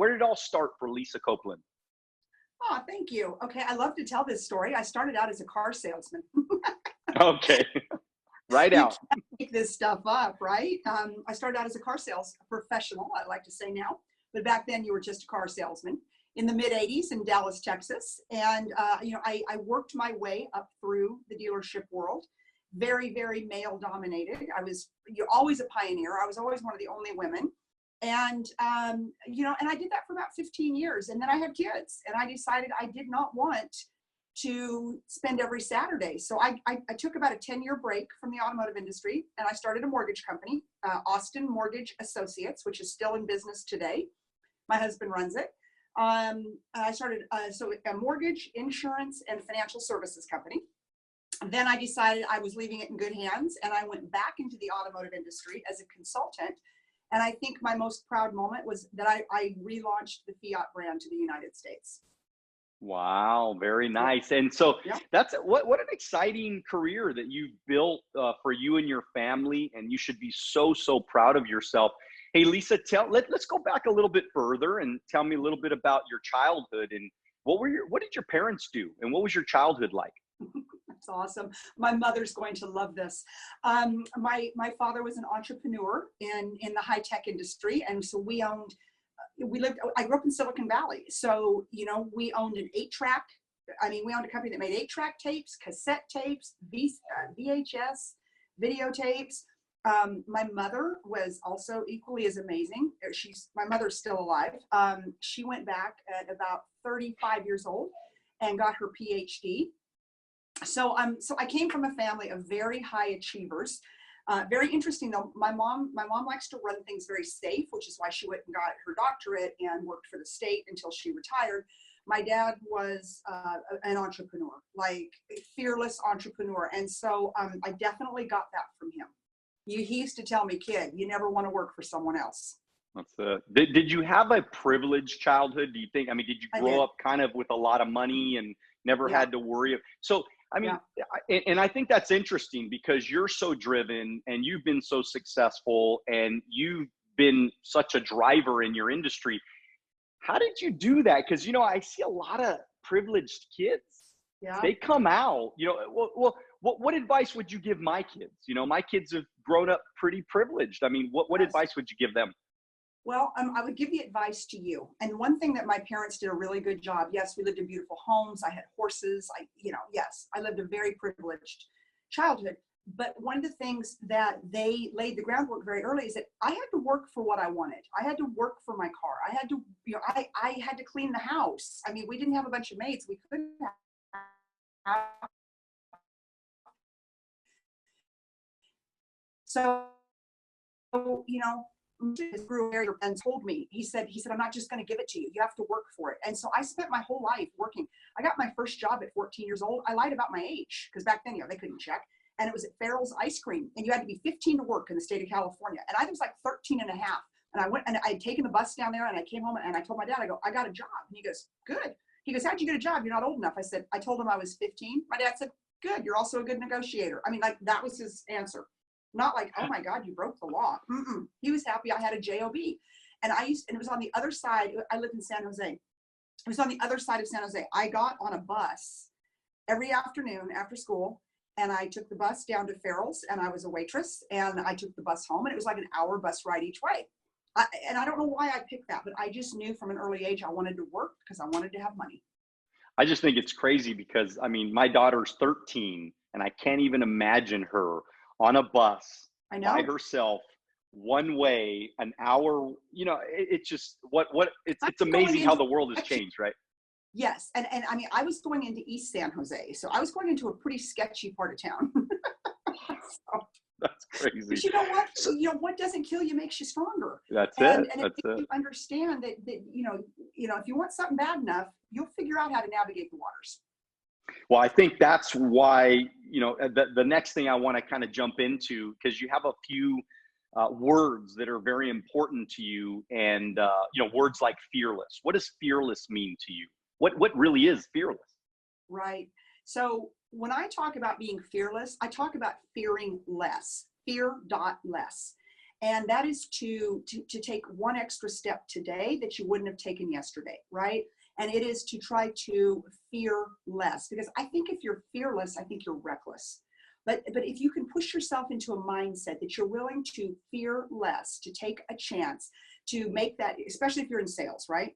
where did it all start for Lisa Copeland? Oh, thank you. Okay, I love to tell this story. I started out as a car salesman. Okay, right You out. can't make this stuff up, right? I started out as a car sales professional, I like to say now, but back then you were just a car salesman in the mid 80s in Dallas, Texas. And, I worked my way up through the dealership world, very, very male dominated. You're always a pioneer. I was always one of the only women. And, and I did that for about 15 years. And then I had kids and I decided I did not want to spend every Saturday. So I took about a 10-year break from the automotive industry and I started a mortgage company, Austin Mortgage Associates, which is still in business today. My husband runs it. I started a mortgage, insurance, and financial services company. Then I decided I was leaving it in good hands and I went back into the automotive industry as a consultant. And I think my most proud moment was that I relaunched the Fiat brand to the United States. Wow, very nice. And so Yeah. that's what an exciting career that you've built for you and your family, and you should be so proud of yourself. Hey, Lisa, let's go back a little bit further and tell me a little bit about your childhood and what did your parents do and what was your childhood like? That's awesome. My mother's going to love this. My father was an entrepreneur in the high tech industry, and so I grew up in Silicon Valley. So, we owned an 8-track. We owned a company that made 8-track tapes, cassette tapes, VHS, videotapes. My mother was also equally as amazing. My mother's still alive. She went back at about 35 years old and got her PhD. So I came from a family of very high achievers. Very interesting though. My mom likes to run things very safe, which is why she went and got her doctorate and worked for the state until she retired. My dad was an entrepreneur, like a fearless entrepreneur. And so I definitely got that from him. He used to tell me, kid, you never want to work for someone else. Did you have a privileged childhood? Do you think, did you grow up kind of with a lot of money and never had to worry? So, and I think that's interesting because you're so driven and you've been so successful and you've been such a driver in your industry. How did you do that? Because, I see a lot of privileged kids. Yeah. They come out, what advice would you give my kids? My kids have grown up pretty privileged. What advice would you give them? Well, I would give the advice to you. And one thing that my parents did a really good job. Yes, we lived in beautiful homes. I had horses. Yes, I lived a very privileged childhood. But one of the things that they laid the groundwork very early is that I had to work for what I wanted. I had to work for my car. I had to, I had to clean the house. We didn't have a bunch of maids. We couldn't have. So, his guru and told me, he said, I'm not just going to give it to you. You have to work for it. And so I spent my whole life working. I got my first job at 14 years old. I lied about my age because back then, they couldn't check. And it was at Farrell's Ice Cream. And you had to be 15 to work in the state of California. And I was like 13 and a half. And I went and I had taken the bus down there and I came home and I told my dad, I got a job. And he goes, good. He goes, how'd you get a job? You're not old enough. I told him I was 15. My dad said, good. You're also a good negotiator. That was his answer. Not like, oh my God, you broke the law. He was happy I had a job. And it was on the other side. I lived in San Jose. It was on the other side of San Jose. I got on a bus every afternoon after school and I took the bus down to Farrell's and I was a waitress and I took the bus home and it was like an hour bus ride each way. And I don't know why I picked that, but I just knew from an early age I wanted to work because I wanted to have money. I just think it's crazy because, my daughter's 13 and I can't even imagine her on a bus by herself, one way, an hour. It's just it's amazing how the world has changed, right? Yes, and I was going into East San Jose, so I was going into a pretty sketchy part of town. That's crazy. But you know what? So, what doesn't kill you makes you stronger. That's it. And if you understand that if you want something bad enough, you'll figure out how to navigate the waters. Well, I think that's why, the next thing I want to kind of jump into, because you have a few words that are very important to you and, words like fearless. What does fearless mean to you? What really is fearless? Right. So when I talk about being fearless, I talk about fearing less, fear.less. And that is to take one extra step today that you wouldn't have taken yesterday, right? And it is to try to fear less, because I think if you're fearless, I think you're reckless. But if you can push yourself into a mindset that you're willing to fear less, to take a chance, to make that, especially if you're in sales, right?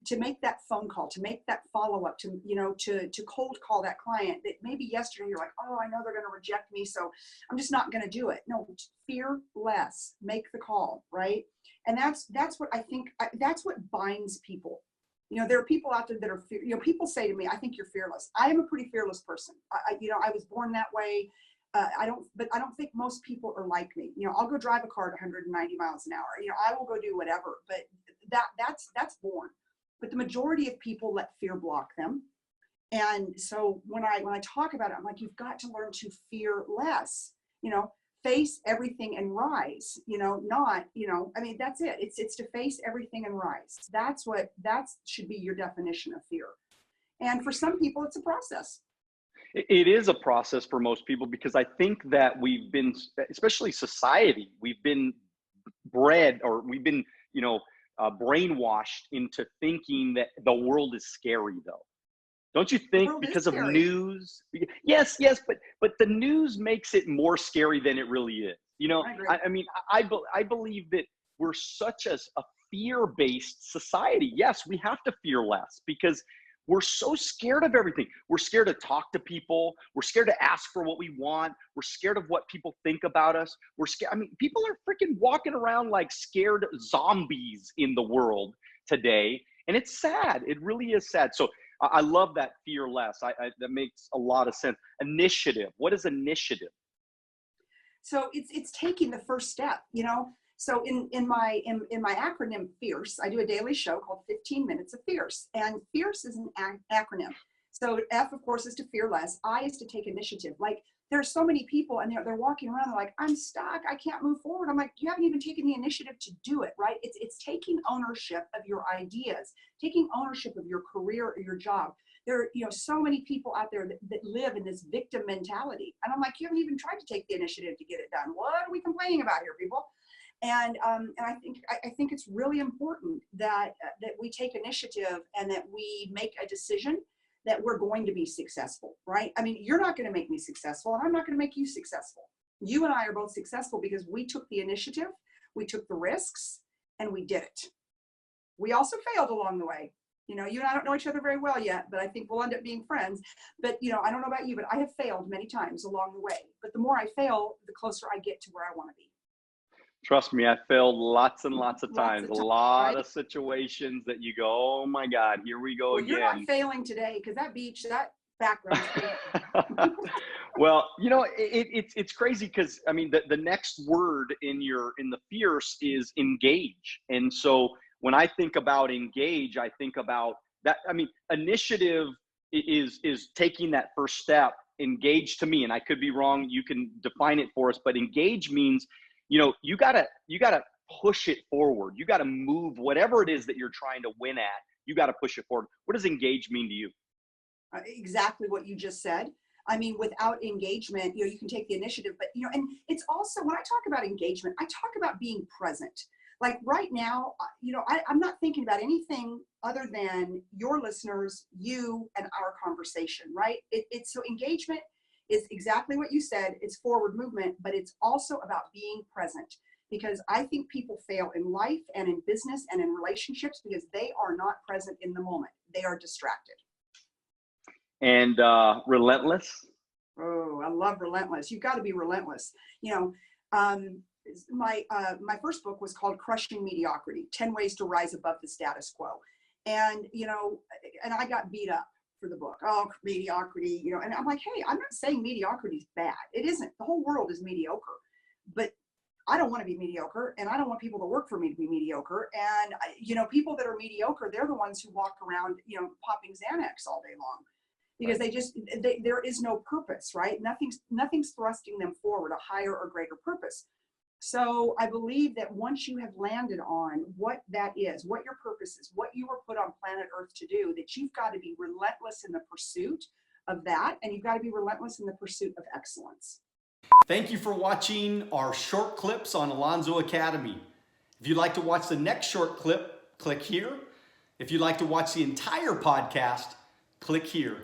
To make that phone call, to make that follow-up, to, you know, to cold call that client that maybe yesterday you're like, oh, I know they're going to reject me, so I'm just not going to do it. No, fear less, make the call, right? And that's what I think, that's what binds people. You know, there are people out there that are, you know, people say to me, I think you're fearless. I am a pretty fearless person. You know, I was born that way. I don't think most people are like me. You know, I'll go drive a car at 190 miles an hour. You know, I will go do whatever, but that's born. But the majority of people let fear block them. And so when I talk about it, I'm like, you've got to learn to fear less, you know, face everything and rise, you know, not, you know, I mean, that's it. It's to face everything and rise. That should be your definition of fear. And for some people, it's a process. It is a process for most people, because I think that we've been, especially society, we've been bred, or we've been, you know, brainwashed into thinking that the world is scary, though. Don't you think, because of news? Yes, but the news makes it more scary than it really is. You know, I mean, I believe that we're such a fear-based society. Yes, we have to fear less, because we're so scared of everything. We're scared to talk to people. We're scared to ask for what we want. We're scared of what people think about us. We're scared. I mean, people are freaking walking around like scared zombies in the world today. And it's sad. It really is sad. So I love that fear less. That makes a lot of sense. Initiative. What is initiative? So it's taking the first step, you know. So in my acronym FIERCE, I do a daily show called 15 Minutes of Fierce, and FIERCE is an acronym. So F, of course, is to fear less. I is to take initiative. Like, there are so many people, and they're walking around, they're like, I'm stuck, I can't move forward. I'm like, you haven't even taken the initiative to do it, right? It's taking ownership of your ideas, taking ownership of your career or your job. There are, you know, so many people out there that live in this victim mentality. And I'm like, you haven't even tried to take the initiative to get it done. What are we complaining about here, people? And I think it's really important that we take initiative and that we make a decision that we're going to be successful, right? I mean, you're not going to make me successful, and I'm not going to make you successful. You and I are both successful because we took the initiative, we took the risks, and we did it. We also failed along the way. You know, you and I don't know each other very well yet, but I think we'll end up being friends. But, you know, I don't know about you, but I have failed many times along the way. But the more I fail, the closer I get to where I want to be. Trust me, I failed lots and lots of times. A lot of situations that you go, oh my God, here we go again. You're not failing today, because that beach, that background. Well, you know, it's crazy, because I mean, the next word in the fierce is engage. And so when I think about engage, I think about that. I mean, initiative is taking that first step. Engage, to me, and I could be wrong, you can define it for us, but engage means, you know, you gotta push it forward. You gotta move whatever it is that you're trying to win at. You gotta push it forward. What does engage mean to you? Exactly what you just said. I mean, without engagement, you know, you can take the initiative, but, you know, and it's also, when I talk about engagement, I talk about being present. Like right now, you know, I'm not thinking about anything other than your listeners, you, and our conversation, right? It's so engagement is exactly what you said. It's forward movement, but it's also about being present, because I think people fail in life and in business and in relationships because they are not present in the moment. They are distracted. And relentless. Oh, I love Relentless. You've got to be relentless. You know, my first book was called Crushing Mediocrity: 10 Ways to Rise Above the Status Quo. And, you know, and I got beat up for the book. Oh, mediocrity, you know, and I'm like, hey, I'm not saying mediocrity is bad. It isn't. The whole world is mediocre, but I don't want to be mediocre, and I don't want people to work for me to be mediocre. And, you know, people that are mediocre, they're the ones who walk around, you know, popping Xanax all day long, because there is no purpose, right? Nothing's thrusting them forward, a higher or greater purpose. So I believe that once you have landed on what that is, what your purpose is, what you were put on planet Earth to do, that you've got to be relentless in the pursuit of that, and you've got to be relentless in the pursuit of excellence. Thank you for watching our short clips on Alonzo Academy. If you'd like to watch the next short clip, click here. If you'd like to watch the entire podcast, click here.